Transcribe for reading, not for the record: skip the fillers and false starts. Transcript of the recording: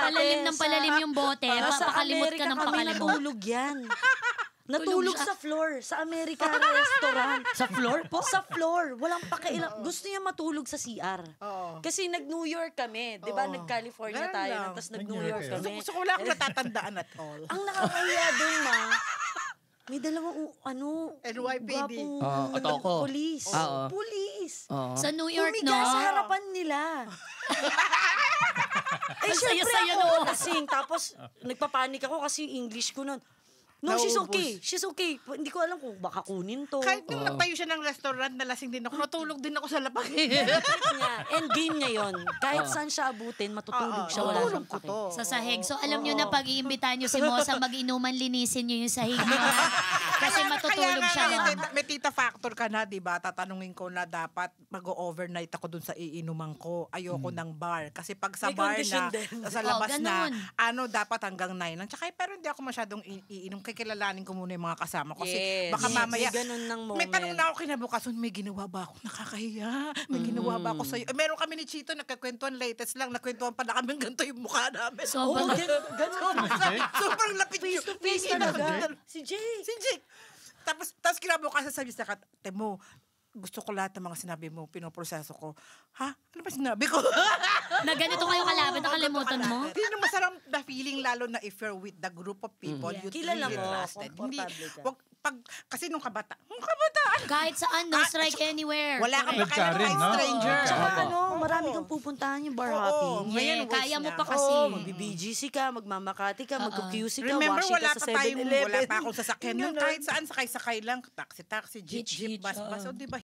Palalim ng palalim yung bote. Sa Papakalimot ka Amerika ng kami pakalimot. natulog yan. Natulog sa floor, sa America restaurant. Sa floor po? Sa floor. Walang pakialam. Gusto niya matulog sa CR. Kasi nag-New York kami. Di ba? Nag-California Ganun tayo. lang. Tapos nag-New York kayo. kami. Gusto ko wala akong natatandaan at all. Ang nakakahiya doon, ma, may dalawang, NYPD. gwapong Otoko. police. Oo. Police. Oo. Sa New York, Humiga no? sa harapan nila. Ang Syempre saya-saya ako, nun. lasing. Tapos, nagpapanik ako kasi yung English ko nun. No, she's Naubos. okay. She's okay. Hindi ko alam kung baka kunin to. Kahit nung nagtayo siya ng restaurant, nalasing din ako. Natulog din ako sa lapag. End game niya yun. Kahit saan siya abutin, matutulog siya. Wala siyang pake. Sa sahig. So, alam nyo na, pag-iimbitahan nyo si Mosa, mag-inuman, linisin nyo yung sahig niya. Kasi matutulog siya. May tita factor ka na, di ba? Tatanungin ko na dapat mag-overnight ako dun sa iinuman ko. Ayoko ng bar. Kasi pag sa May bar condition na, din. sa labas na, ganun. dapat hanggang 9 lang. Tsaka, pero hindi ako masyadong iinom. Kilalanin ko muna yung mga kasama ko. Kasi Yes. baka Yes. mamaya, May ganun ng moment. may tanong na ako kinabukasan, may ginawa ba ako? Nakakahiya. May ginawa ba ako sa'yo? Meron kami ni Chito, nagkakwentuhan latest lang, nagkwentuhan pa na kami ganito yung mukha namin. Sobrang Sobrang lapit Face to face talaga. Si Jay. Si Jake. Tapos kinabukasan sabi sa Temo, gusto ko lahat ng mga sinabi mo, pinoproseso ko. Ha? Ano ba sinabi ko? Na ganito kayo kalaban, nakalimutan mo? Hindi na masarap na feeling, lalo na if you're with the group of people, you Kilala really mo, trusted. Hindi, komportable ka. kasi nung kabataan, Kahit saan, no strike anywhere. wala kang Correct. pakialam kahit no? stranger. Tsaka Oo. marami kang pupuntahan yung bar Oo. hopping. Ngayon, Yeah, kaya mo voice pa na. kasi. Oo, magbi-BGC ka, magmamakati ka, mag-QC ka, Remember, washing wala ka pa sa tayong, 7-Eleven. wala pa akong sasakyan nun. Ganun. Kahit saan, sakay-sakay lang. Taxi, jeep, Hitch, bus. O, di ba,